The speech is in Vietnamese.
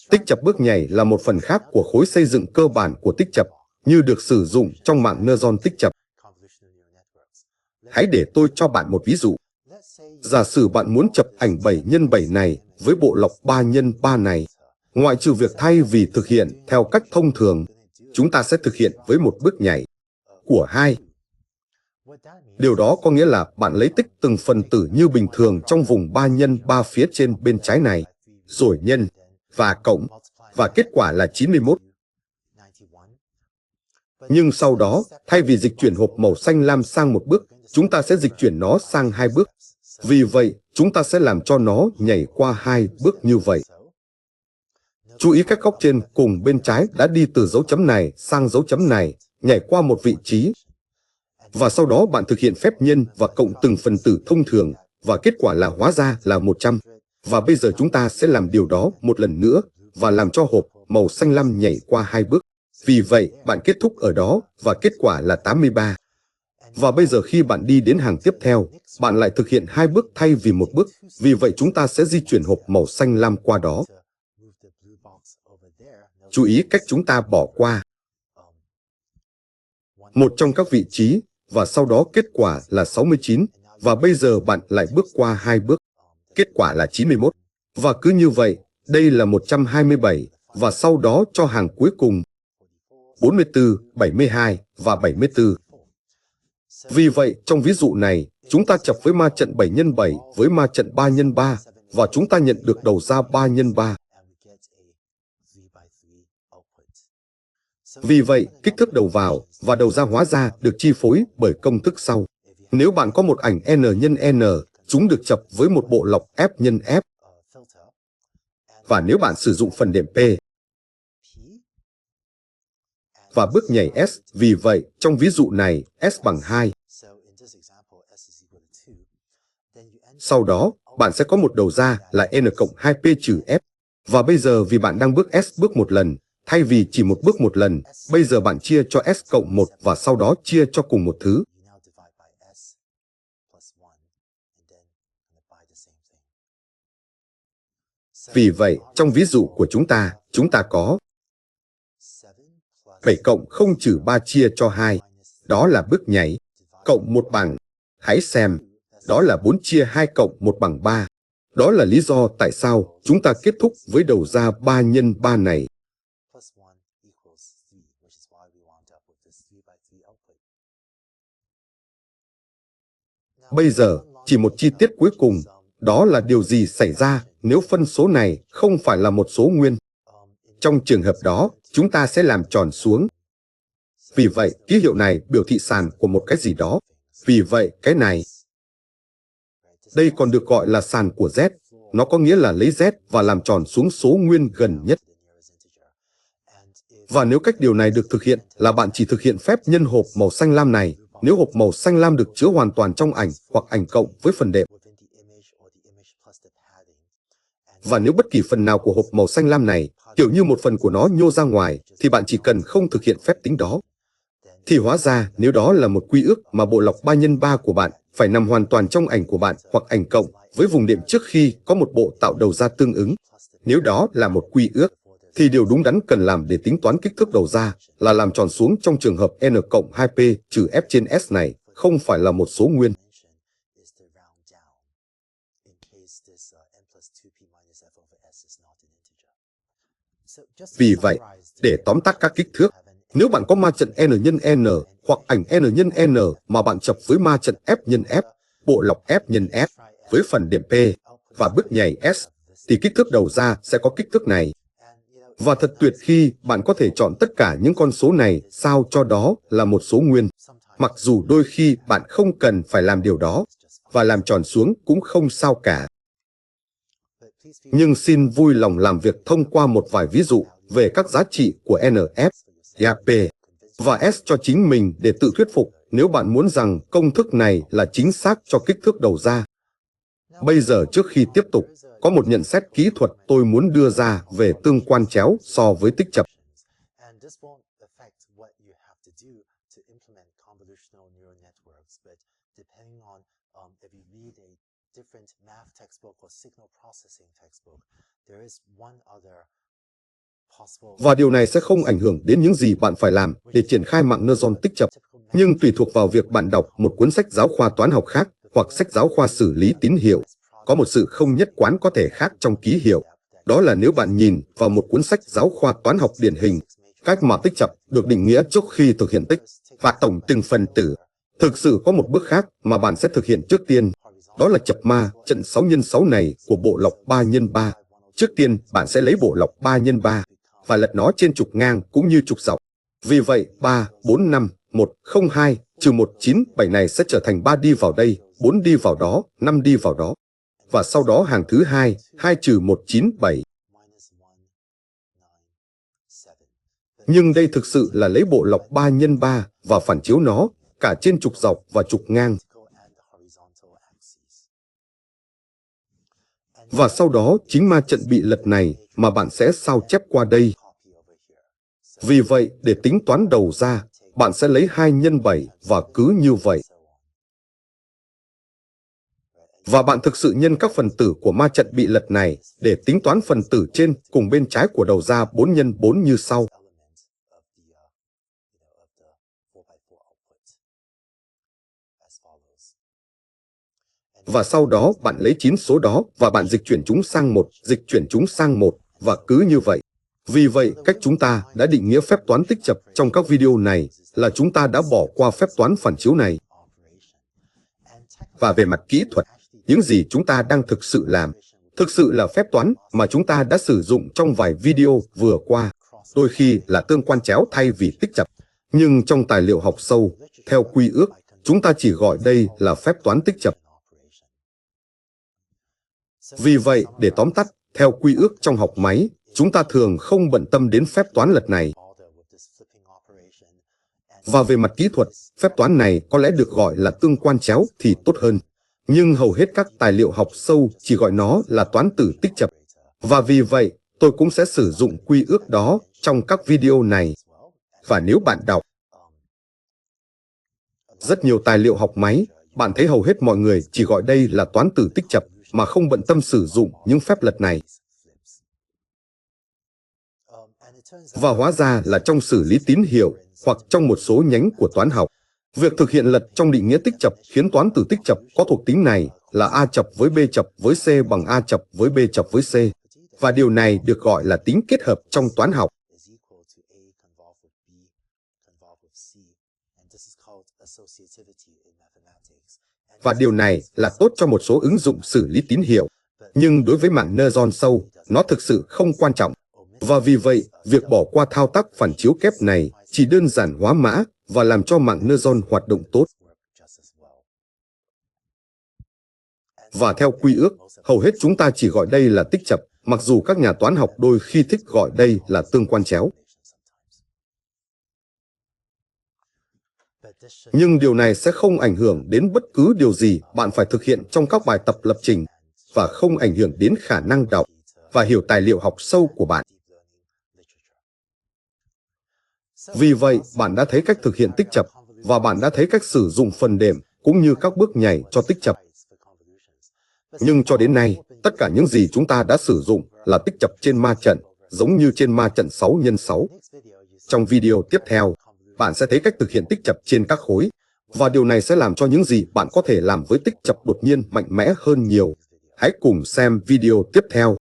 Tích chập bước nhảy là một phần khác của khối xây dựng cơ bản của tích chập, như được sử dụng trong mạng neuron tích chập. Hãy để tôi cho bạn một ví dụ. Giả sử bạn muốn chập ảnh 7 x 7 này với bộ lọc 3 x 3 này. Ngoại trừ việc thay vì thực hiện theo cách thông thường, chúng ta sẽ thực hiện với một bước nhảy của 2. Điều đó có nghĩa là bạn lấy tích từng phần tử như bình thường trong vùng 3 x 3 phía trên bên trái này, rồi nhân và cộng, và kết quả là 91. Nhưng sau đó, thay vì dịch chuyển hộp màu xanh lam sang một bước, chúng ta sẽ dịch chuyển nó sang 2 bước. Vì vậy, chúng ta sẽ làm cho nó nhảy qua 2 bước như vậy. Chú ý các góc trên cùng bên trái đã đi từ dấu chấm này sang dấu chấm này, nhảy qua một vị trí. Và sau đó bạn thực hiện phép nhân và cộng từng phần tử thông thường, và kết quả là hóa ra là 100. Và bây giờ chúng ta sẽ làm điều đó một lần nữa, và làm cho hộp màu xanh lam nhảy qua 2 bước. Vì vậy, bạn kết thúc ở đó, và kết quả là 83. Và bây giờ khi bạn đi đến hàng tiếp theo, bạn lại thực hiện 2 bước thay vì một bước. Vì vậy chúng ta sẽ di chuyển hộp màu xanh lam qua đó. Chú ý cách chúng ta bỏ qua một trong các vị trí, và sau đó kết quả là 69, và bây giờ bạn lại bước qua 2 bước. Kết quả là 91. Và cứ như vậy, đây là 127, và sau đó cho hàng cuối cùng 44, 72 và 74. Vì vậy, trong ví dụ này, chúng ta chập với ma trận 7 x 7 với ma trận 3 x 3, và chúng ta nhận được đầu ra 3 x 3. Vì vậy, kích thước đầu vào và đầu ra hóa ra được chi phối bởi công thức sau. Nếu bạn có một ảnh N x N, chúng được chập với một bộ lọc F x F. Và nếu bạn sử dụng phần đệm P và bước nhảy S, vì vậy, trong ví dụ này, S bằng 2. Sau đó, bạn sẽ có một đầu ra là N cộng 2P trừ F. Và bây giờ vì bạn đang bước S bước một lần, thay vì chỉ một bước một lần, bây giờ bạn chia cho S cộng 1 và sau đó chia cho cùng một thứ. Vì vậy, trong ví dụ của chúng ta có 7 cộng 0 trừ 3 chia cho 2. Đó là bước nhảy. Cộng 1 bằng. Hãy xem. Đó là 4 chia 2 cộng 1 bằng 3. Đó là lý do tại sao chúng ta kết thúc với đầu ra 3 x 3 này. Bây giờ, chỉ một chi tiết cuối cùng, đó là điều gì xảy ra nếu phân số này không phải là một số nguyên. Trong trường hợp đó, chúng ta sẽ làm tròn xuống. Vì vậy, ký hiệu này biểu thị sàn của một cái gì đó. Vì vậy, cái này, đây còn được gọi là sàn của Z. Nó có nghĩa là lấy Z và làm tròn xuống số nguyên gần nhất. Và nếu cách điều này được thực hiện là bạn chỉ thực hiện phép nhân hộp màu xanh lam này, nếu hộp màu xanh lam được chứa hoàn toàn trong ảnh hoặc ảnh cộng với phần đệm. Và nếu bất kỳ phần nào của hộp màu xanh lam này, kiểu như một phần của nó nhô ra ngoài, thì bạn chỉ cần không thực hiện phép tính đó. Thì hóa ra, nếu đó là một quy ước mà bộ lọc 3 x 3 của bạn phải nằm hoàn toàn trong ảnh của bạn hoặc ảnh cộng với vùng đệm trước khi có một bộ tạo đầu ra tương ứng. Nếu đó là một quy ước, thì điều đúng đắn cần làm để tính toán kích thước đầu ra là làm tròn xuống trong trường hợp N cộng 2P trừ F trên S này không phải là một số nguyên. Vì vậy, để tóm tắt các kích thước, nếu bạn có ma trận N x N hoặc ảnh N x N mà bạn chập với ma trận F x F, bộ lọc F x F với phần đệm P và bước nhảy S, thì kích thước đầu ra sẽ có kích thước này. Và thật tuyệt khi bạn có thể chọn tất cả những con số này sao cho đó là một số nguyên, mặc dù đôi khi bạn không cần phải làm điều đó, và làm tròn xuống cũng không sao cả. Nhưng xin vui lòng làm việc thông qua một vài ví dụ về các giá trị của NF, P và S cho chính mình để tự thuyết phục nếu bạn muốn rằng công thức này là chính xác cho kích thước đầu ra. Bây giờ trước khi tiếp tục, có một nhận xét kỹ thuật tôi muốn đưa ra về tương quan chéo so với tích chập. Và điều này sẽ không ảnh hưởng đến những gì bạn phải làm để triển khai mạng neuron tích chập, nhưng tùy thuộc vào việc bạn đọc một cuốn sách giáo khoa toán học khác hoặc sách giáo khoa xử lý tín hiệu. Có một sự không nhất quán có thể khác trong ký hiệu. Đó là nếu bạn nhìn vào một cuốn sách giáo khoa toán học điển hình, cách mà tích chập được định nghĩa trước khi thực hiện tích và tổng từng phần tử. Thực sự có một bước khác mà bạn sẽ thực hiện trước tiên. Đó là chập ma trận 6x6 này của bộ lọc 3x3. Trước tiên, bạn sẽ lấy bộ lọc 3x3 và lật nó trên trục ngang cũng như trục dọc. Vì vậy, 3, 4, 5, 1, 0, 2, trừ 1, 9, 7 này sẽ trở thành 3 đi vào đây, 4 đi vào đó, 5 đi vào đó. Và sau đó hàng thứ 2, 2 trừ 1, 9, 7. Nhưng đây thực sự là lấy bộ lọc 3x3 và phản chiếu nó cả trên trục dọc và trục ngang. Và sau đó chính ma trận bị lật này mà bạn sẽ sao chép qua đây. Vì vậy, để tính toán đầu ra, bạn sẽ lấy 2 x 7 và cứ như vậy. Và bạn thực sự nhân các phần tử của ma trận bị lật này để tính toán phần tử trên cùng bên trái của đầu ra 4 x 4 như sau. Và sau đó bạn lấy 9 số đó và bạn dịch chuyển chúng sang 1, dịch chuyển chúng sang 1 và cứ như vậy. Vì vậy, cách chúng ta đã định nghĩa phép toán tích chập trong các video này là chúng ta đã bỏ qua phép toán phản chiếu này. Và về mặt kỹ thuật, những gì chúng ta đang thực sự làm, thực sự là phép toán mà chúng ta đã sử dụng trong vài video vừa qua, đôi khi là tương quan chéo thay vì tích chập. Nhưng trong tài liệu học sâu, theo quy ước, chúng ta chỉ gọi đây là phép toán tích chập. Vì vậy, để tóm tắt, theo quy ước trong học máy, chúng ta thường không bận tâm đến phép toán lật này. Và về mặt kỹ thuật, phép toán này có lẽ được gọi là tương quan chéo thì tốt hơn. Nhưng hầu hết các tài liệu học sâu chỉ gọi nó là toán tử tích chập. Và vì vậy, tôi cũng sẽ sử dụng quy ước đó trong các video này. Và nếu bạn đọc rất nhiều tài liệu học máy, bạn thấy hầu hết mọi người chỉ gọi đây là toán tử tích chập mà không bận tâm sử dụng những phép lật này. Và hóa ra là trong xử lý tín hiệu hoặc trong một số nhánh của toán học, việc thực hiện lật trong định nghĩa tích chập khiến toán tử tích chập có thuộc tính này là A chập với B chập với C bằng A chập với B chập với C. Và điều này được gọi là tính kết hợp trong toán học. Và điều này là tốt cho một số ứng dụng xử lý tín hiệu. Nhưng đối với mạng neuron sâu, nó thực sự không quan trọng. Và vì vậy, việc bỏ qua thao tác phản chiếu kép này chỉ đơn giản hóa mã và làm cho mạng neuron hoạt động tốt. Và theo quy ước, hầu hết chúng ta chỉ gọi đây là tích chập, mặc dù các nhà toán học đôi khi thích gọi đây là tương quan chéo. Nhưng điều này sẽ không ảnh hưởng đến bất cứ điều gì bạn phải thực hiện trong các bài tập lập trình và không ảnh hưởng đến khả năng đọc và hiểu tài liệu học sâu của bạn. Vì vậy, bạn đã thấy cách thực hiện tích chập và bạn đã thấy cách sử dụng phần đệm cũng như các bước nhảy cho tích chập. Nhưng cho đến nay, tất cả những gì chúng ta đã sử dụng là tích chập trên ma trận, giống như trên ma trận 6x6. Trong video tiếp theo, bạn sẽ thấy cách thực hiện tích chập trên các khối, và điều này sẽ làm cho những gì bạn có thể làm với tích chập đột nhiên mạnh mẽ hơn nhiều. Hãy cùng xem video tiếp theo.